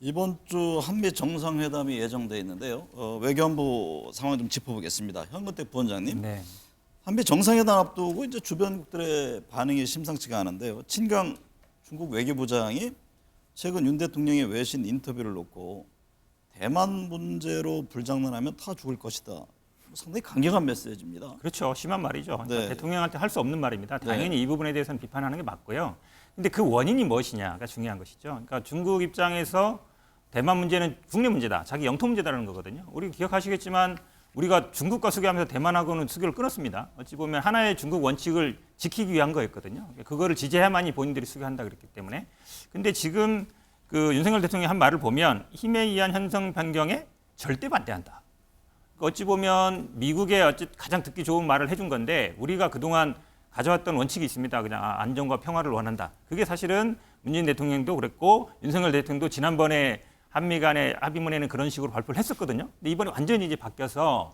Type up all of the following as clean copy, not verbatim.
이번 주 한미 정상회담이 예정돼 있는데요. 외교안보 상황 좀 짚어보겠습니다. 현근택 부원장님. 네. 한미 정상회담 앞두고 이제 주변국들의 반응이 심상치가 않은데요. 친강 중국 외교부장이 최근 윤 대통령의 외신 인터뷰를 놓고 대만 문제로 불장난하면 다 죽을 것이다. 상당히 강경한 메시지입니다. 그렇죠. 심한 말이죠. 그러니까 네. 대통령한테 할 수 없는 말입니다. 당연히 네. 이 부분에 대해서는 비판하는 게 맞고요. 근데 그 원인이 무엇이냐가 중요한 것이죠. 그러니까 중국 입장에서 대만 문제는 국내 문제다. 자기 영토 문제다라는 거거든요. 우리 기억하시겠지만 우리가 중국과 수교하면서 대만하고는 수교를 끊었습니다. 어찌 보면 하나의 중국 원칙을 지키기 위한 거였거든요. 그거를 지지해야만이 본인들이 수교한다 그랬기 때문에. 근데 지금 그 윤석열 대통령이 한 말을 보면 힘에 의한 현상 변경에 절대 반대한다. 어찌 보면 미국의 가장 듣기 좋은 말을 해준 건데 우리가 그동안 가져왔던 원칙이 있습니다. 그냥 안정과 평화를 원한다. 그게 사실은 문재인 대통령도 그랬고 윤석열 대통령도 지난번에 한미 간의 합의문에는 그런 식으로 발표를 했었거든요. 근데 이번에 완전히 이제 바뀌어서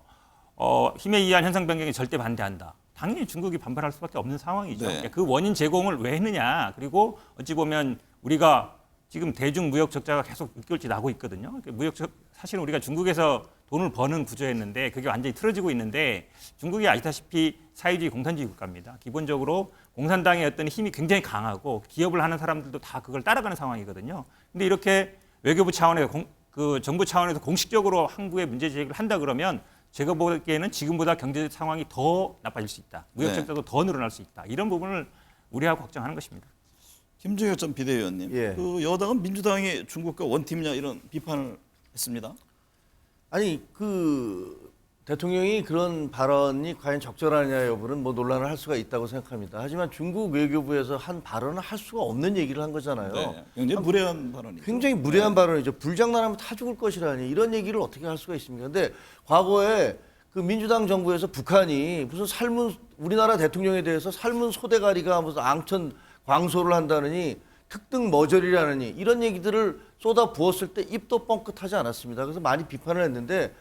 힘에 의한 현상 변경에 절대 반대한다. 당연히 중국이 반발할 수밖에 없는 상황이죠. 네. 그러니까 그 원인 제공을 왜 했느냐. 그리고 어찌 보면 우리가 지금 대중 무역 적자가 계속 6개월째 나고 있거든요. 사실은 우리가 중국에서 돈을 버는 구조였는데 그게 완전히 틀어지고 있는데 중국이 아시다시피 사회주의 공산주의 국가입니다. 기본적으로 공산당의 어떤 힘이 굉장히 강하고 기업을 하는 사람들도 다 그걸 따라가는 상황이거든요. 근데 이렇게 외교부 차원에서 정부 차원에서 공식적으로 한국에 문제 제기를 한다 그러면 제가 보기에는 지금보다 경제 상황이 더 나빠질 수 있다. 무역 적자도 더 늘어날 수 있다. 이런 부분을 우려하고 걱정하는 것입니다. 김종혁 전 비대위원님. 예. 그 여당은 민주당이 중국과 원팀이냐 이런 비판을 했습니다. 아니 그 대통령이 그런 발언이 과연 적절하냐 여부는 뭐 논란을 할 수가 있다고 생각합니다. 하지만 중국 외교부에서 한 발언을 할 수가 없는 얘기를 한 거잖아요. 네. 굉장히 무례한 발언이죠. 굉장히 무례한 발언이죠. 불장난하면 다 죽을 것이라니 이런 얘기를 어떻게 할 수가 있습니까? 근데 과거에 그 민주당 정부에서 북한이 무슨 우리나라 대통령에 대해서 삶은 소대가리가 무슨 앙천 광소를 한다느니 특등 머저리라느니 이런 얘기들을 쏟아 부었을 때 입도 뻥끗하지 않았습니다. 그래서 많이 비판을 했는데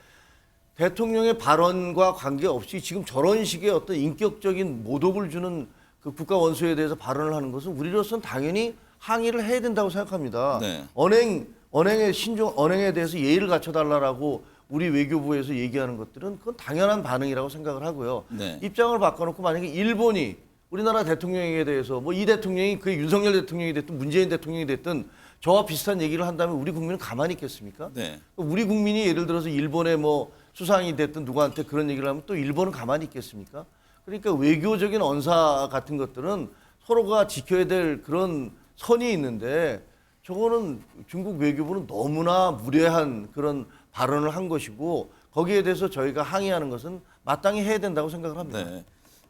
대통령의 발언과 관계없이 지금 저런 식의 어떤 인격적인 모독을 주는 그 국가 원수에 대해서 발언을 하는 것은 우리로서는 당연히 항의를 해야 된다고 생각합니다. 네. 언행에 대해서 예의를 갖춰달라고 우리 외교부에서 얘기하는 것들은 그건 당연한 반응이라고 생각을 하고요. 네. 입장을 바꿔놓고 만약에 일본이 우리나라 대통령에 대해서 뭐 이 대통령이 그 윤석열 대통령이 됐든 문재인 대통령이 됐든 저와 비슷한 얘기를 한다면 우리 국민은 가만히 있겠습니까? 네. 우리 국민이 예를 들어서 일본의 뭐 수상이 됐든 누구한테 그런 얘기를 하면 또 일본은 가만히 있겠습니까? 그러니까 외교적인 언사 같은 것들은 서로가 지켜야 될 그런 선이 있는데 저거는 중국 외교부는 너무나 무례한 그런 발언을 한 것이고 거기에 대해서 저희가 항의하는 것은 마땅히 해야 된다고 생각을 합니다. 네.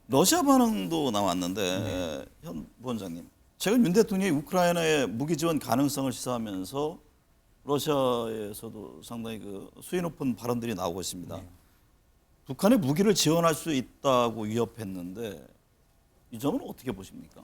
러시아 반응도 나왔는데 현 부원장님. 최근 윤 대통령이 우크라이나의 무기 지원 가능성을 시사하면서 러시아에서도 상당히 그 수위 높은 발언들이 나오고 있습니다. 북한의 무기를 지원할 수 있다고 위협했는데 이 점은 어떻게 보십니까?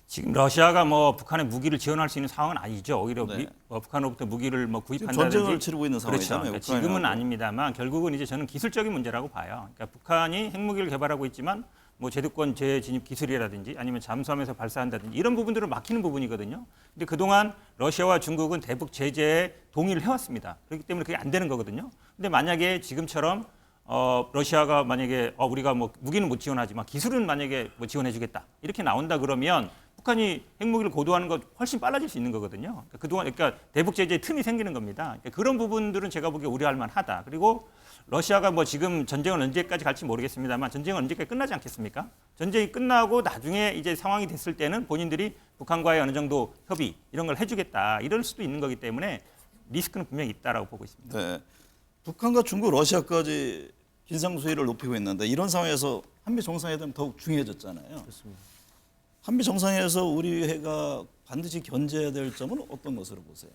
지금 러시아가 뭐 북한의 무기를 지원할 수 있는 상황은 아니죠. 오히려 네. 북한으로부터 무기를 뭐 지금 구입한다든지 전쟁을 치르고 있는 그렇죠. 상황이잖아요. 그러니까 지금은 우크라이나하고. 아닙니다만 결국은 이제 저는 기술적인 문제라고 봐요. 그러니까 북한이 핵무기를 개발하고 있지만 뭐 제도권 재진입 기술이라든지 아니면 잠수함에서 발사한다든지 이런 부분들을 막히는 부분이거든요. 근데 그동안 러시아와 중국은 대북 제재에 동의를 해왔습니다. 그렇기 때문에 그게 안 되는 거거든요. 근데 만약에 지금처럼 러시아가 만약에 우리가 뭐 무기는 못 지원하지만 기술은 만약에 뭐 지원해주겠다 이렇게 나온다 그러면 북한이 핵무기를 고도하는 것 훨씬 빨라질 수 있는 거거든요. 그러니까 대북 제재의 틈이 생기는 겁니다. 그러니까 그런 부분들은 제가 보기에 우려할 만하다. 그리고 러시아가 뭐 지금 전쟁은 언제까지 갈지 모르겠습니다만 전쟁은 언제까지 끝나지 않겠습니까? 전쟁이 끝나고 나중에 이제 상황이 됐을 때는 본인들이 북한과의 어느 정도 협의 이런 걸 해주겠다 이럴 수도 있는 거기 때문에 리스크는 분명히 있다라고 보고 있습니다. 네. 북한과 중국, 러시아까지 긴장 수위를 높이고 있는데 이런 상황에서 한미 정상회담 더욱 중요해졌잖아요. 그렇습니다. 한미 정상회에서 우리 회가 반드시 견제해야 될 점은 어떤 것으로 보세요?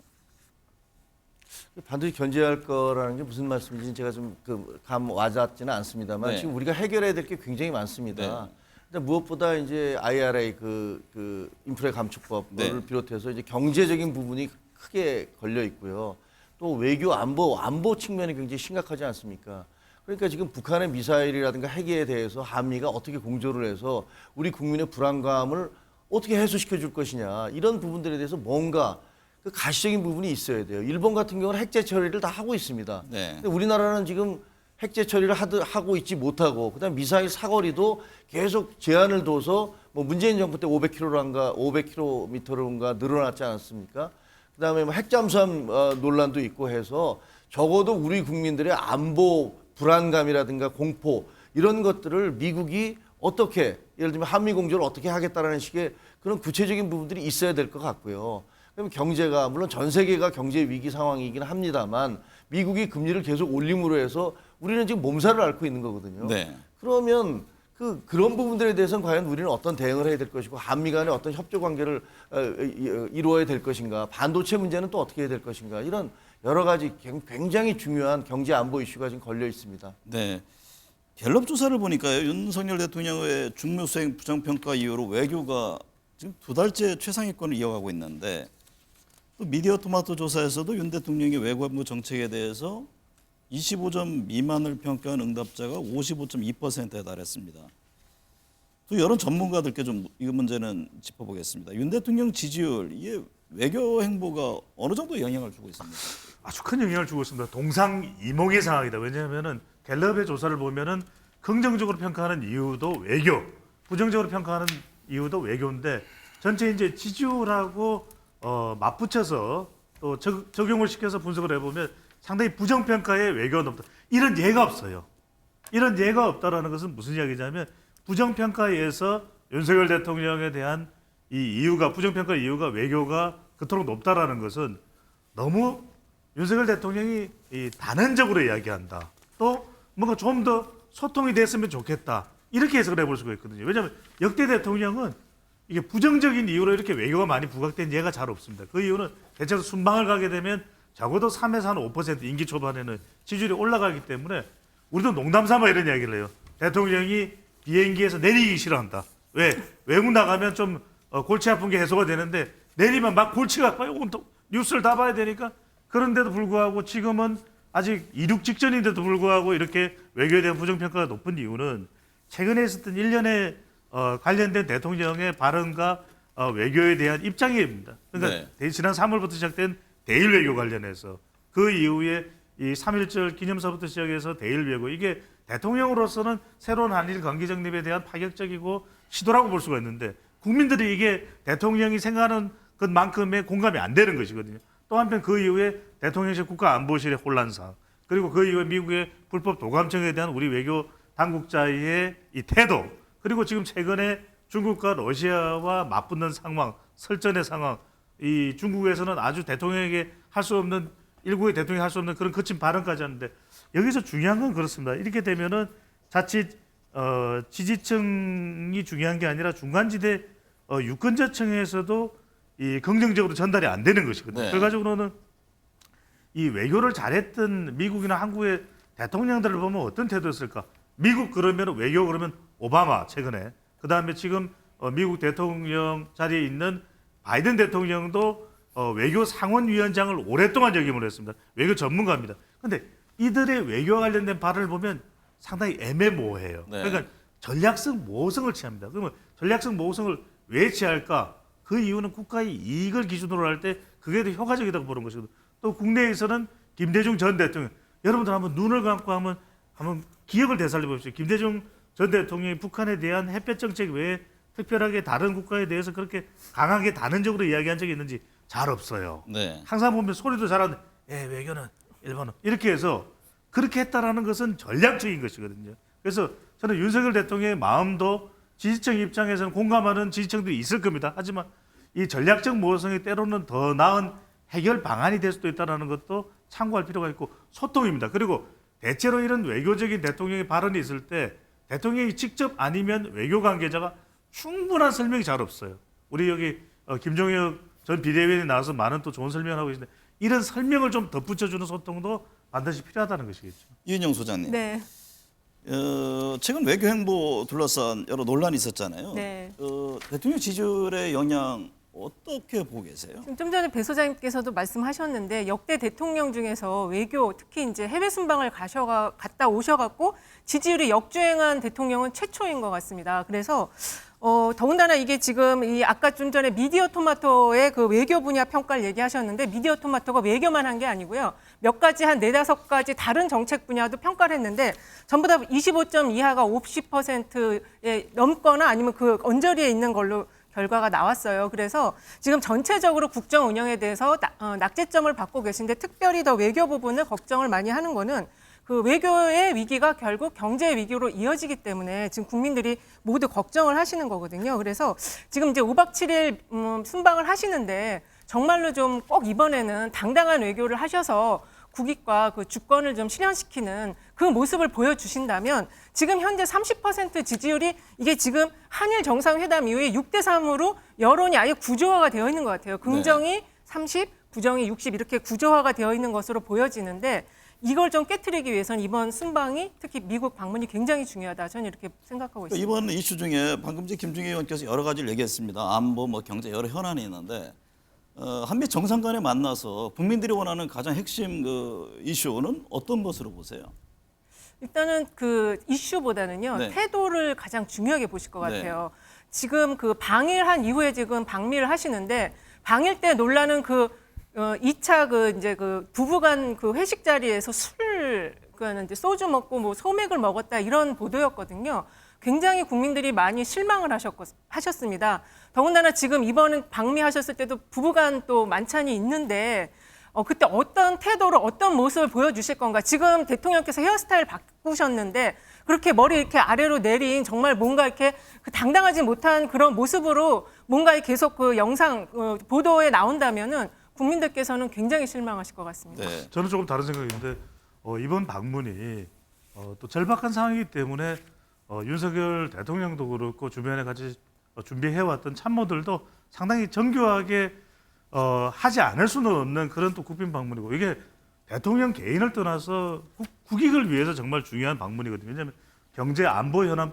반드시 견제할 거라는 게 무슨 말씀인지 제가 좀 감 와닿지는 않습니다만 네. 지금 우리가 해결해야 될 게 굉장히 많습니다. 네. 근데 무엇보다 이제 IRA 그 인프레 감축법을 네. 비롯해서 이제 경제적인 부분이 크게 걸려 있고요. 또 외교 안보 측면이 굉장히 심각하지 않습니까? 그러니까 지금 북한의 미사일이라든가 핵에 대해서 한미가 어떻게 공조를 해서 우리 국민의 불안감을 어떻게 해소시켜 줄 것이냐 이런 부분들에 대해서 뭔가 그 가시적인 부분이 있어야 돼요. 일본 같은 경우는 핵제 처리를 다 하고 있습니다. 네. 근데 우리나라는 지금 핵제 처리를 하고 있지 못하고 그다음 미사일 사거리도 계속 제한을 둬서 뭐 문재인 정부 때 500km인가 늘어났지 않았습니까? 그다음에 뭐 핵잠수함 논란도 있고 해서 적어도 우리 국민들의 안보 불안감이라든가 공포 이런 것들을 미국이 어떻게 예를 들면 한미 공조를 어떻게 하겠다라는 식의 그런 구체적인 부분들이 있어야 될 것 같고요. 그러면 경제가 물론 전 세계가 경제 위기 상황이긴 합니다만 미국이 금리를 계속 올림으로 해서 우리는 지금 몸살을 앓고 있는 거거든요. 네. 그러면 그런 부분들에 대해서는 과연 우리는 어떤 대응을 해야 될 것이고 한미 간에 어떤 협조 관계를 이루어야 될 것인가, 반도체 문제는 또 어떻게 해야 될 것인가, 이런 여러 가지 굉장히 중요한 경제 안보 이슈가 지금 걸려 있습니다. 네. 갤럽 조사를 보니까요. 윤석열 대통령의 중무수행 부정평가 이후로 외교가 지금 2달째 최상위권을 이어가고 있는데 또 미디어 토마토 조사에서도 윤 대통령의 외교안보 정책에 대해서 25점 미만을 평가한 응답자가 55.2%에 달했습니다. 또 여러 전문가들께 좀 이 문제는 짚어보겠습니다. 윤 대통령 지지율, 이게 외교 행보가 어느 정도 영향을 주고 있습니까? 아주 큰 영향을 주고 있습니다. 동상이몽의 상황이다. 왜냐하면은 갤럽의 조사를 보면은 긍정적으로 평가하는 이유도 외교, 부정적으로 평가하는 이유도 외교인데 전체 이제 지지율하고 맞붙여서 또 적용을 시켜서 분석을 해보면 상당히 부정평가의 외교가 높다. 이런 예가 없어요. 이런 예가 없다라는 것은 무슨 이야기냐면 부정평가에서 윤석열 대통령에 대한 이 이유가 부정평가 이유가 외교가 그토록 높다라는 것은 너무 윤석열 대통령이 이 단언적으로 이야기한다. 또 뭔가 좀 더 소통이 됐으면 좋겠다. 이렇게 해석을 해볼 수가 있거든요. 왜냐하면 역대 대통령은 이게 부정적인 이유로 이렇게 외교가 많이 부각된 예가 잘 없습니다. 그 이유는 대체로 순방을 가게 되면 적어도 3에서 한 5% 임기 초반에는 지지율이 올라가기 때문에 우리도 농담 삼아 이런 이야기를 해요. 대통령이 비행기에서 내리기 싫어한다. 왜? 외국 나가면 좀 골치 아픈 게 해소가 되는데 내리면 막 골치가 아파요. 뉴스를 다 봐야 되니까. 그런데도 불구하고 지금은 아직 이륙 직전인데도 불구하고 이렇게 외교에 대한 부정평가가 높은 이유는 최근에 있었던 일련의 관련된 대통령의 발언과 외교에 대한 입장입니다. 그러니까 지난 3월부터 시작된 대일 외교 관련해서 그 이후에 이 3.1절 기념사부터 시작해서 대일 외교, 이게 대통령으로서는 새로운 한일 관계 정립에 대한 파격적이고 시도라고 볼 수가 있는데 국민들이 이게 대통령이 생각하는 것만큼의 공감이 안 되는 것이거든요. 또 한편 그 이후에 대통령실 국가안보실의 혼란상, 그리고 그 이후에 미국의 불법 도감청에 대한 우리 외교 당국자의 이 태도, 그리고 지금 최근에 중국과 러시아와 맞붙는 상황, 설전의 상황, 이 중국에서는 아주 대통령에게 할 수 없는, 일국의 대통령이 할 수 없는 그런 거친 발언까지 하는데, 여기서 중요한 건 그렇습니다. 이렇게 되면은 자칫 지지층이 중요한 게 아니라 중간지대 유권자층에서도 이 긍정적으로 전달이 안 되는 것이거든요. 네. 결과적으로는 이 외교를 잘했던 미국이나 한국의 대통령들을 보면 어떤 태도였을까? 미국 그러면 외교 그러면 오바마 최근에, 그 다음에 지금 미국 대통령 자리에 있는 바이든 대통령도 외교 상원위원장을 오랫동안 역임을 했습니다. 외교 전문가입니다. 그런데 이들의 외교와 관련된 발언을 보면 상당히 애매모호해요. 네. 그러니까 전략성 모호성을 취합니다. 그러면 전략성 모호성을 왜 취할까? 그 이유는 국가의 이익을 기준으로 할 때 그게 더 효과적이라고 보는 것이거든요. 또 국내에서는 김대중 전 대통령, 여러분들 한번 눈을 감고 한번 기억을 되살려 보십시오. 김대중 전 대통령이 북한에 대한 햇볕 정책 외에 특별하게 다른 국가에 대해서 그렇게 강하게 단언적으로 이야기한 적이 있는지 잘 없어요. 네. 항상 보면 소리도 잘하는데 외교는 일본은 이렇게 해서 그렇게 했다라는 것은 전략적인 것이거든요. 그래서 저는 윤석열 대통령의 마음도 지지층 입장에서는 공감하는 지지층들이 있을 겁니다. 하지만 이 전략적 모호성이 때로는 더 나은 해결 방안이 될 수도 있다는 것도 참고할 필요가 있고, 소통입니다. 그리고 대체로 이런 외교적인 대통령의 발언이 있을 때 대통령이 직접 아니면 외교 관계자가 충분한 설명이 잘 없어요. 우리 여기 김종혁 전 비대위원이 나와서 많은 또 좋은 설명을 하고 계신데 이런 설명을 좀 덧붙여주는 소통도 반드시 필요하다는 것이겠죠. 이은영 소장님. 네. 최근 외교 행보 둘러싼 여러 논란이 있었잖아요. 네. 대통령 지지율의 영향 어떻게 보고 계세요? 지금 좀 전에 배 소장님께서도 말씀하셨는데 역대 대통령 중에서 외교, 특히 이제 해외 순방을 갔다 오셔갖고 지지율이 역주행한 대통령은 최초인 것 같습니다. 그래서 더군다나 이게 지금 이 아까 좀 전에 미디어 토마토의 그 외교 분야 평가를 얘기하셨는데 미디어 토마토가 외교만 한 게 아니고요. 몇 가지 한 4-5가지 다른 정책 분야도 평가를 했는데 전부 다 25점 이하가 50%에 넘거나 아니면 그 언저리에 있는 걸로 결과가 나왔어요. 그래서 지금 전체적으로 국정 운영에 대해서 낙제점을 받고 계신데 특별히 더 외교 부분을 걱정을 많이 하는 거는 그 외교의 위기가 결국 경제 위기로 이어지기 때문에 지금 국민들이 모두 걱정을 하시는 거거든요. 그래서 지금 이제 5박 7일 순방을 하시는데 정말로 좀 꼭 이번에는 당당한 외교를 하셔서 국익과 그 주권을 좀 실현시키는 그 모습을 보여주신다면 지금 현재 30% 지지율이 이게 지금 한일 정상회담 이후에 6대3으로 여론이 아예 구조화가 되어 있는 것 같아요. 긍정이 30, 부정이 60 이렇게 구조화가 되어 있는 것으로 보여지는데 이걸 좀 깨트리기 위해서는 이번 순방이 특히 미국 방문이 굉장히 중요하다. 저는 이렇게 생각하고 있습니다. 이번 이슈 중에 방금 전 김중희 의원께서 여러 가지를 얘기했습니다. 안보, 뭐 경제 여러 현안이 있는데 한미 정상 간에 만나서 국민들이 원하는 가장 핵심 그 이슈는 어떤 것으로 보세요? 일단은 그 이슈보다는요 네. 태도를 가장 중요하게 보실 것 네. 같아요. 지금 그 방일한 이후에 지금 방미를 하시는데 방일 때 논란은 그 2차 그 이제 그 부부간 그 회식 자리에서 술 그 이제 소주 먹고 뭐 소맥을 먹었다 이런 보도였거든요. 굉장히 국민들이 많이 실망을 하셨습니다. 더군다나 지금 이번은 방미하셨을 때도 부부간 또 만찬이 있는데 그때 어떤 태도로 어떤 모습을 보여주실 건가. 지금 대통령께서 헤어스타일 바꾸셨는데 그렇게 머리 이렇게 아래로 내린 정말 뭔가 이렇게 그 당당하지 못한 그런 모습으로 뭔가 계속 그 영상 보도에 나온다면은 국민들께서는 굉장히 실망하실 것 같습니다. 네. 저는 조금 다른 생각인데 이번 방문이 또 절박한 상황이기 때문에 윤석열 대통령도 그렇고 주변에 같이 준비해왔던 참모들도 상당히 정교하게 하지 않을 수는 없는 그런 또 국빈 방문이고 이게 대통령 개인을 떠나서 국익을 위해서 정말 중요한 방문이거든요. 왜냐하면 경제 안보 현안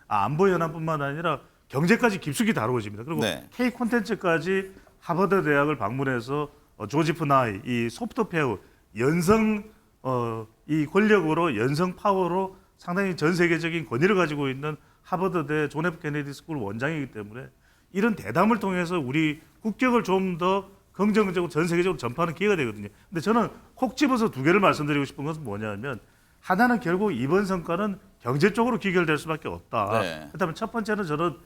안보 현안뿐만 아니라 경제까지 깊숙이 다루어집니다. 그리고 네. K 콘텐츠까지 하버드 대학을 방문해서 조지프 나이 이 소프트 페어 연성 이 권력으로 연성 파워로 상당히 전 세계적인 권위를 가지고 있는 하버드대 존 F 케네디 스쿨 원장이기 때문에 이런 대담을 통해서 우리 국격을 좀 더 긍정적으로 전 세계적으로 전파하는 기회가 되거든요. 근데 저는 콕 집어서 두 개를 말씀드리고 싶은 것은 뭐냐면 하나는 결국 이번 성과는 경제 쪽으로 귀결될 수밖에 없다. 네. 그렇다면 첫 번째는 저는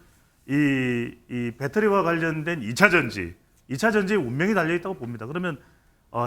이 배터리와 관련된 2차 전지의 운명이 달려 있다고 봅니다. 그러면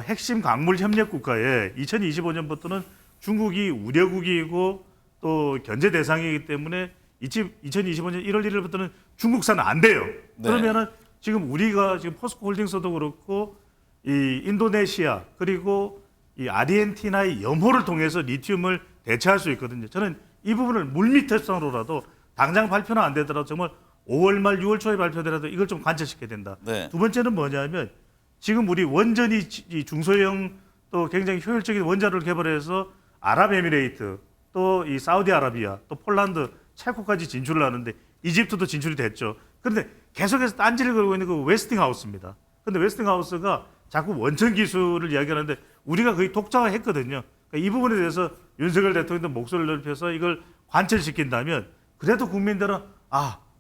핵심 광물 협력 국가에 2025년부터는 중국이 우려국이고 또 견제 대상이기 때문에 2025년 1월 1일부터는 중국산 안 돼요. 네. 그러면은 지금 우리가 지금 포스코 홀딩스도 그렇고 이 인도네시아 그리고 이 아르헨티나의 염호를 통해서 리튬을 대체할 수 있거든요. 저는 이 부분을 물밑에서라도 당장 발표는 안 되더라도 정말 5월 말 6월 초에 발표되더라도 이걸 좀 관철시켜야 된다. 네. 두 번째는 뭐냐면 지금 우리 원전이 이 중소형 또 굉장히 효율적인 원자를 개발해서 아랍에미레이트 또 이 사우디아라비아 또 폴란드 체코까지 진출을 하는데 이집트도 진출이 됐죠. 그런데 계속해서 딴지를 걸고 있는 그 웨스팅하우스입니다. 그런데 웨스팅하우스가 자꾸 원천 기술을 이야기하는데 우리가 거의 독자화했거든요. 그러니까 이 부분에 대해서 윤석열 대통령도 목소리를 넓혀서 이걸 관철시킨다면 그래도 국민들은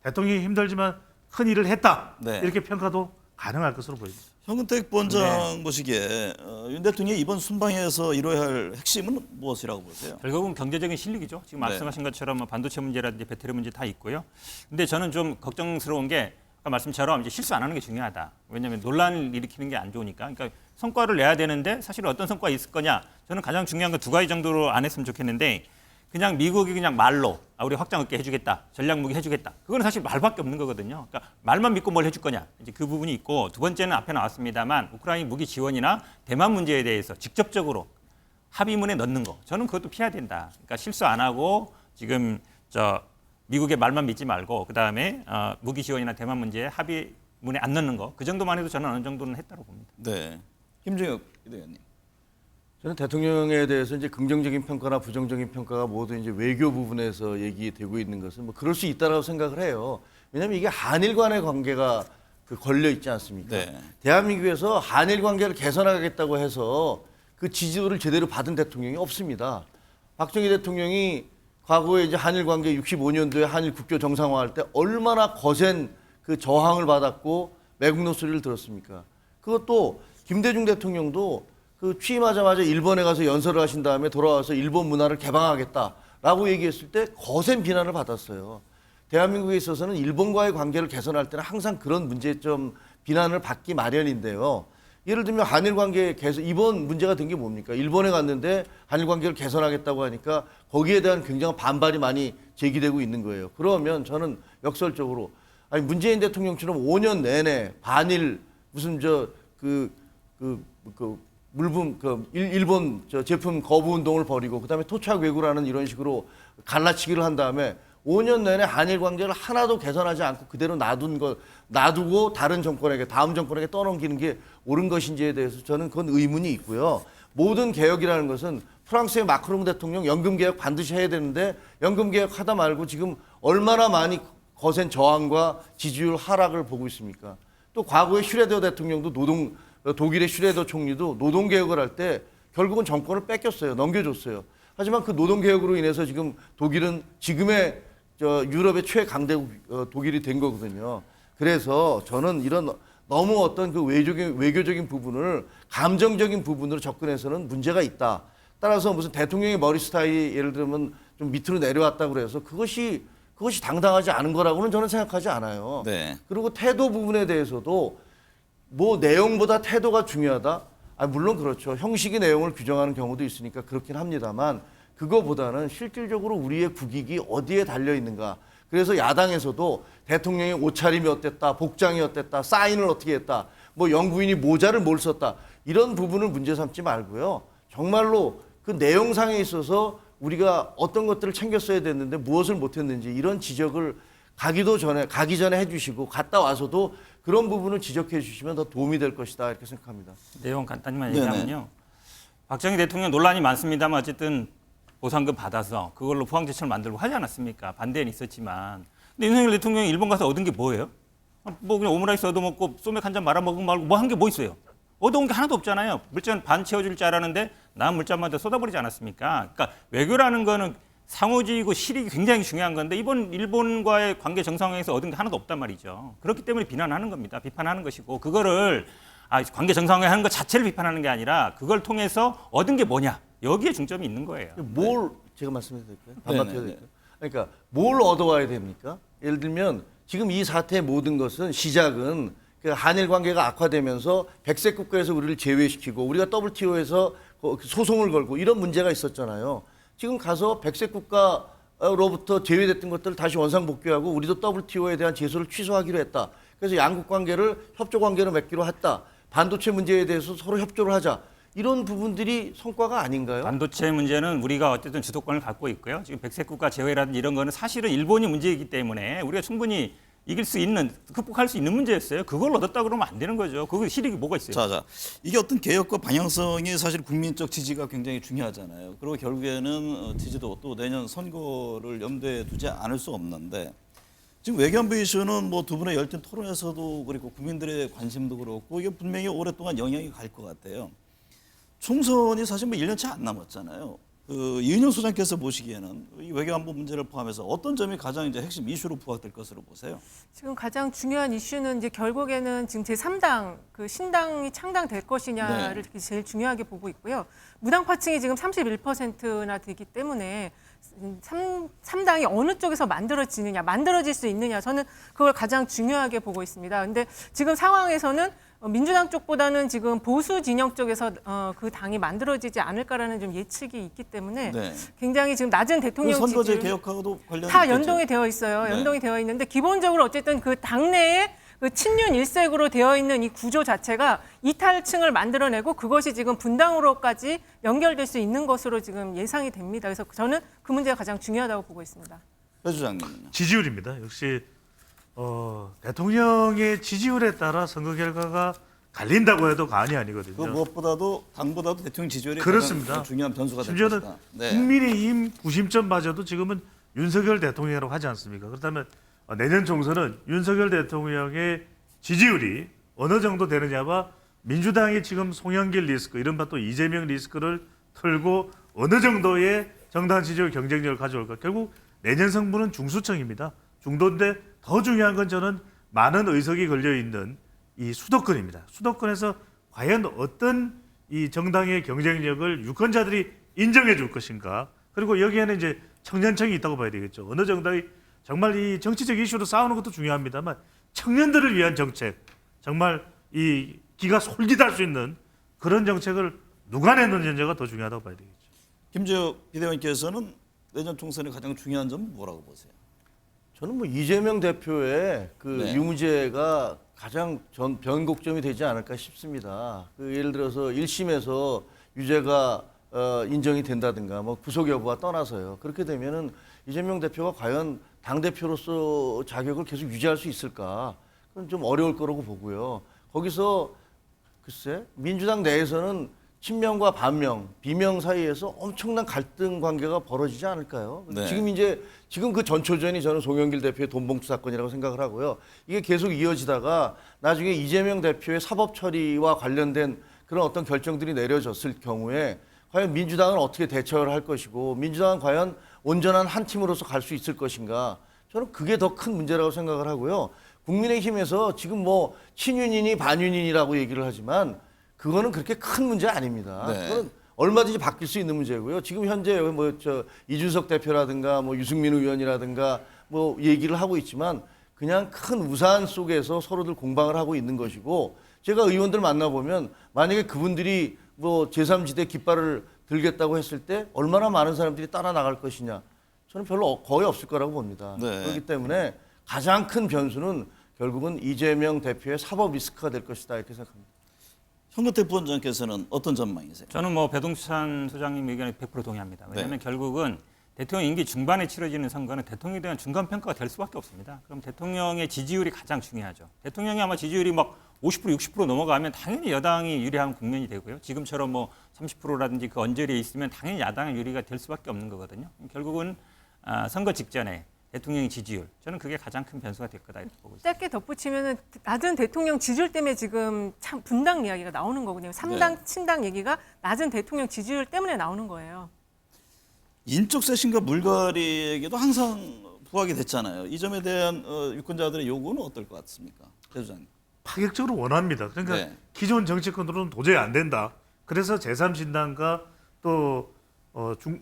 대통령이 힘들지만 큰 일을 했다. 네. 이렇게 평가도 가능할 것으로 보입니다. 현근택 본장 보시기에 윤 대통령이 이번 순방에서 이뤄야 할 핵심은 무엇이라고 보세요? 결국은 경제적인 실력이죠. 지금 네. 말씀하신 것처럼 뭐 반도체 문제라든지 배터리 문제 다 있고요. 근데 저는 좀 걱정스러운 게 아까 말씀처럼 이제 실수 안 하는 게 중요하다. 왜냐하면 논란을 일으키는 게 안 좋으니까. 그러니까 성과를 내야 되는데 사실 어떤 성과가 있을 거냐. 저는 가장 중요한 건 두 가지 정도로 안 했으면 좋겠는데 그냥 미국이 그냥 말로 우리 확장 얻게 해주겠다, 전략 무기 해주겠다. 그건 사실 말밖에 없는 거거든요. 그러니까 말만 믿고 뭘 해줄 거냐. 이제 그 부분이 있고 두 번째는 앞에 나왔습니다만 우크라이나 무기 지원이나 대만 문제에 대해서 직접적으로 합의문에 넣는 거. 저는 그것도 피해야 된다. 그러니까 실수 안 하고 지금 미국의 말만 믿지 말고 그 다음에 무기 지원이나 대만 문제에 합의문에 안 넣는 거. 그 정도만 해도 저는 어느 정도는 했다고 봅니다. 네. 김종혁 의원님. 저는 대통령에 대해서 이제 긍정적인 평가나 부정적인 평가가 모두 이제 외교 부분에서 얘기되고 있는 것은 뭐 그럴 수 있다라고 생각을 해요. 왜냐하면 이게 한일 간의 관계가 걸려 있지 않습니까? 네. 대한민국에서 한일 관계를 개선하겠다고 해서 그 지지도를 제대로 받은 대통령이 없습니다. 박정희 대통령이 과거에 이제 한일 관계 65년도에 한일 국교 정상화할 때 얼마나 거센 그 저항을 받았고 매국노 소리를 들었습니까? 그것도 김대중 대통령도 그 취임하자마자 일본에 가서 연설을 하신 다음에 돌아와서 일본 문화를 개방하겠다라고 얘기했을 때 거센 비난을 받았어요. 대한민국에 있어서는 일본과의 관계를 개선할 때는 항상 그런 문제점 비난을 받기 마련인데요. 예를 들면 한일 관계 개선, 이번 문제가 된 게 뭡니까? 일본에 갔는데 한일 관계를 개선하겠다고 하니까 거기에 대한 굉장한 반발이 많이 제기되고 있는 거예요. 그러면 저는 역설적으로 아니 문재인 대통령처럼 5년 내내 반일 무슨 물품 일본 제품 거부 운동을 벌이고 그다음에 토착 왜구라는 이런 식으로 갈라치기를 한 다음에 5년 내내 한일 관계를 하나도 개선하지 않고 그대로 놔두고 다른 정권에게 다음 정권에게 떠넘기는 게 옳은 것인지에 대해서 저는 그건 의문이 있고요. 모든 개혁이라는 것은 프랑스의 마크롱 대통령 연금 개혁 반드시 해야 되는데 연금 개혁 하다 말고 지금 얼마나 많이 거센 저항과 지지율 하락을 보고 있습니까? 또 과거에 슈레더 대통령도 독일의 슈레더 총리도 노동 개혁을 할 때 결국은 정권을 뺏겼어요. 넘겨줬어요. 하지만 그 노동 개혁으로 인해서 지금 독일은 지금의 유럽의 최강대국 독일이 된 거거든요. 그래서 저는 이런 너무 어떤 그 외교적인 부분을 감정적인 부분으로 접근해서는 문제가 있다. 따라서 무슨 대통령의 머리 스타일이 예를 들면 좀 밑으로 내려왔다고 그래서 그것이 당당하지 않은 거라고는 저는 생각하지 않아요. 네. 그리고 태도 부분에 대해서도 뭐 내용보다 태도가 중요하다? 물론 그렇죠. 형식이 내용을 규정하는 경우도 있으니까 그렇긴 합니다만 그거보다는 실질적으로 우리의 국익이 어디에 달려 있는가. 그래서 야당에서도 대통령의 옷차림이 어땠다, 복장이 어땠다, 사인을 어떻게 했다, 뭐 영부인이 모자를 뭘 썼다 이런 부분을 문제 삼지 말고요. 정말로 그 내용상에 있어서 우리가 어떤 것들을 챙겼어야 됐는데 무엇을 못했는지 이런 지적을 가기 전에 해주시고 갔다 와서도 그런 부분을 지적해 주시면 더 도움이 될 것이다 이렇게 생각합니다. 내용 간단히만 네네. 얘기하면요. 박정희 대통령 논란이 많습니다만 어쨌든 보상금 받아서 그걸로 포항제철 만들고 하지 않았습니까? 반대는 있었지만. 근데 윤석열 대통령이 일본 가서 얻은 게 뭐예요? 뭐 그냥 오므라이스 얻어먹고 소맥 한 잔 말아먹은 말고 뭐 한 게 뭐 있어요? 얻어온 게 하나도 없잖아요. 물잔 반 채워줄 줄 알았는데 남은 물잔만 더 쏟아버리지 않았습니까? 그러니까 외교라는 거는 상호주의고 실익이 굉장히 중요한 건데 이번 일본과의 관계 정상화에서 얻은 게 하나도 없단 말이죠. 그렇기 때문에 비난하는 겁니다. 비판하는 것이고 그거를 관계 정상화 하는 것 자체를 비판하는 게 아니라 그걸 통해서 얻은 게 뭐냐. 여기에 중점이 있는 거예요. 뭘 제가 말씀해도 될까요? 반박해도 네네네. 될까요? 그러니까 뭘 얻어와야 됩니까? 예를 들면 지금 이 사태의 모든 것은 시작은 그 한일 관계가 악화되면서 백색 국가에서 우리를 제외시키고 우리가 WTO에서 소송을 걸고 이런 문제가 있었잖아요. 지금 가서 백색 국가로부터 제외됐던 것들을 다시 원상복귀하고 우리도 WTO에 대한 제소를 취소하기로 했다. 그래서 양국 관계를 협조 관계로 맺기로 했다. 반도체 문제에 대해서 서로 협조를 하자. 이런 부분들이 성과가 아닌가요? 반도체 문제는 우리가 어쨌든 주도권을 갖고 있고요. 지금 백색 국가 제외라든지 이런 거는 사실은 일본이 문제이기 때문에 우리가 충분히 이길 수 있는, 극복할 수 있는 문제였어요. 그걸 얻었다 그러면 안 되는 거죠. 그거 실익이 뭐가 있어요? 자, 이게 어떤 개혁과 방향성이 사실 국민적 지지가 굉장히 중요하잖아요. 그리고 결국에는 지지도 또 내년 선거를 염두에 두지 않을 수 없는데 지금 외교안보 이슈는 뭐 두 분의 열띤 토론에서도 그렇고 국민들의 관심도 그렇고 이게 분명히 오랫동안 영향이 갈 것 같아요. 총선이 사실 뭐 1년 채 안 남았잖아요. 이은영 소장께서 보시기에는 이 외교안보 문제를 포함해서 어떤 점이 가장 이제 핵심 이슈로 부각될 것으로 보세요? 지금 가장 중요한 이슈는 이제 결국에는 지금 제3당 그 신당이 창당될 것이냐를 제일 중요하게 보고 있고요. 무당파층이 지금 31%나 되기 때문에 3당이 어느 쪽에서 만들어질 수 있느냐 저는 그걸 가장 중요하게 보고 있습니다. 근데 지금 상황에서는 민주당 쪽보다는 지금 보수 진영 쪽에서 그 당이 만들어지지 않을까라는 좀 예측이 있기 때문에 네. 굉장히 지금 낮은 대통령 선거제 지지율 개혁하고도 관련이 다 있겠죠? 연동이 되어 있어요. 네. 연동이 되어 있는데 기본적으로 어쨌든 그 당내에 그 친윤 일색으로 되어 있는 이 구조 자체가 이탈층을 만들어내고 그것이 지금 분당으로까지 연결될 수 있는 것으로 지금 예상이 됩니다. 그래서 저는 그 문제가 가장 중요하다고 보고 있습니다. 배 주장님은요? 지지율입니다. 역시 대통령의 지지율에 따라 선거 결과가 갈린다고 해도 과언이 그 아니거든요. 무엇보다도 당보다도 대통령 지지율이 그렇습니다. 가장 중요한 변수가 될 심지어는 것이다. 네. 국민의힘 구심점마저도 지금은 윤석열 대통령이라고 하지 않습니까? 그렇다면 내년 총선은 윤석열 대통령의 지지율이 어느 정도 되느냐와 민주당이 지금 송영길 리스크, 이른바 또 이재명 리스크를 털고 어느 정도의 정당 지지율 경쟁력을 가져올까? 결국 내년 승부는 중수청입니다. 중도인데 더 중요한 건 저는 많은 의석이 걸려 있는 이 수도권입니다. 수도권에서 과연 어떤 이 정당의 경쟁력을 유권자들이 인정해 줄 것인가? 그리고 여기에는 이제 청년층이 있다고 봐야 되겠죠. 어느 정당이 정말 이 정치적 이슈로 싸우는 것도 중요합니다만 청년들을 위한 정책, 정말 이 기가 솔깃할 수 있는 그런 정책을 누가 내놓느냐가 더 중요하다고 봐야 되겠죠. 김재욱 비대위원께서는 내년 총선의 가장 중요한 점은 뭐라고 보세요? 저는 뭐 이재명 대표의 그 네. 유무죄가 가장 변곡점이 되지 않을까 싶습니다. 그 예를 들어서 1심에서 유죄가 인정이 된다든가 뭐 구속 여부와 떠나서요. 그렇게 되면은 이재명 대표가 과연 당 대표로서 자격을 계속 유지할 수 있을까? 그건 좀 어려울 거라고 보고요. 거기서 글쎄 민주당 내에서는 친명과 반명, 비명 사이에서 엄청난 갈등 관계가 벌어지지 않을까요? 네. 지금 그 전초전이 저는 송영길 대표의 돈봉투 사건이라고 생각을 하고요. 이게 계속 이어지다가 나중에 이재명 대표의 사법 처리와 관련된 그런 어떤 결정들이 내려졌을 경우에 과연 민주당은 어떻게 대처를 할 것이고 민주당은 과연 온전한 한 팀으로서 갈 수 있을 것인가? 저는 그게 더 큰 문제라고 생각을 하고요. 국민의힘에서 지금 뭐 친윤이니 반윤이라고 얘기를 하지만 그거는 그렇게 큰 문제 아닙니다. 네. 그건 얼마든지 바뀔 수 있는 문제고요. 지금 현재 뭐 이준석 대표라든가 뭐 유승민 의원이라든가 뭐 얘기를 하고 있지만 그냥 큰 우산 속에서 서로들 공방을 하고 있는 것이고 제가 의원들 만나보면 만약에 그분들이 뭐 제3지대 깃발을 들겠다고 했을 때 얼마나 많은 사람들이 따라 나갈 것이냐 저는 별로 거의 없을 거라고 봅니다. 네. 그렇기 때문에 가장 큰 변수는 결국은 이재명 대표의 사법 리스크가 될 것이다 이렇게 생각합니다. 현근택 부원장께서는 어떤 전망이세요? 저는 뭐 배동찬 소장님 의견에 100% 동의합니다. 왜냐하면 결국은 대통령 임기 중반에 치러지는 선거는 대통령에 대한 중간 평가가 될 수밖에 없습니다. 그럼 대통령의 지지율이 가장 중요하죠. 대통령이 아마 지지율이 막 50% 60% 넘어가면 당연히 여당이 유리한 국면이 되고요. 지금처럼 뭐 30%라든지 그 언저리에 있으면 당연히 야당의 유리가 될 수밖에 없는 거거든요. 결국은 선거 직전에 대통령의 지지율, 저는 그게 가장 큰 변수가 될 거다 이렇게 보고 있습니다. 짧게 덧붙이면은 낮은 대통령 지지율 때문에 지금 참 분당 이야기가 나오는 거거든요. 3당, 친당 얘기가 낮은 대통령 지지율 때문에 나오는 거예요. 인적 쇄신과 물갈이에게도 항상 부각이 됐잖아요. 이 점에 대한 유권자들의 요구는 어떨 것 같습니까? 대 소장님. 파격적으로 원합니다. 그러니까 네. 기존 정치권으로는 도저히 안 된다. 그래서 제3신당과 또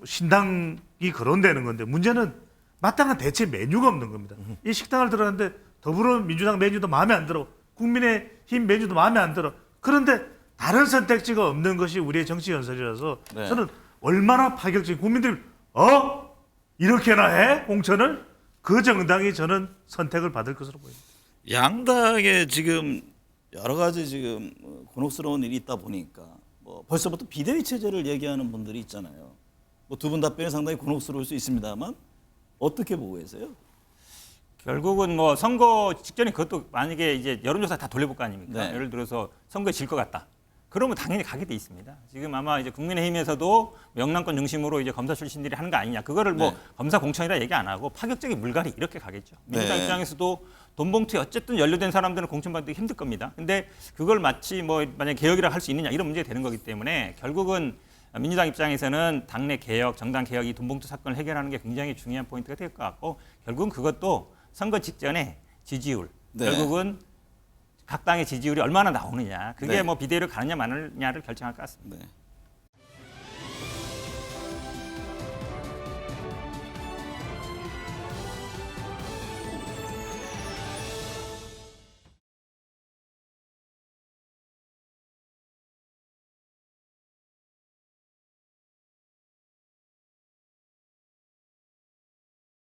신당이 거론되는 건데 문제는 마땅한 대체 메뉴가 없는 겁니다. 이 식당을 들어갔는데 더불어민주당 메뉴도 마음에 안 들어. 국민의힘 메뉴도 마음에 안 들어. 그런데 다른 선택지가 없는 것이 우리의 정치 연설이라서 네. 저는 얼마나 파격적인 국민들이 이렇게나 해? 공천을? 그 정당이 저는 선택을 받을 것으로 보입니다. 양당에 지금 여러 가지 지금 곤혹스러운 일이 있다 보니까 뭐 벌써부터 비대위 체제를 얘기하는 분들이 있잖아요. 뭐 두 분 답변이 상당히 곤혹스러울 수 있습니다만 어떻게 보고 계세요? 결국은 뭐 선거 직전에 그것도 만약에 이제 여론조사 다 돌려볼 거 아닙니까? 네. 예를 들어서 선거에 질 것 같다. 그러면 당연히 가게 돼 있습니다. 지금 아마 이제 국민의힘에서도 명랑권 중심으로 이제 검사 출신들이 하는 거 아니냐. 그거를 뭐 네. 검사 공천이라 얘기 안 하고 파격적인 물갈이 이렇게 가겠죠. 민주당 네. 입장에서도 돈 봉투에 어쨌든 연루된 사람들은 공천받기 힘들 겁니다. 근데 그걸 마치 뭐 만약 개혁이라 할 수 있느냐 이런 문제가 되는 거기 때문에 결국은 민주당 입장에서는 당내 개혁, 정당 개혁, 이 돈봉투 사건을 해결하는 게 굉장히 중요한 포인트가 될 것 같고 결국은 그것도 선거 직전에 지지율, 네. 결국은 각 당의 지지율이 얼마나 나오느냐 그게 네. 뭐 비대위를 가느냐 마느냐를 결정할 것 같습니다. 네.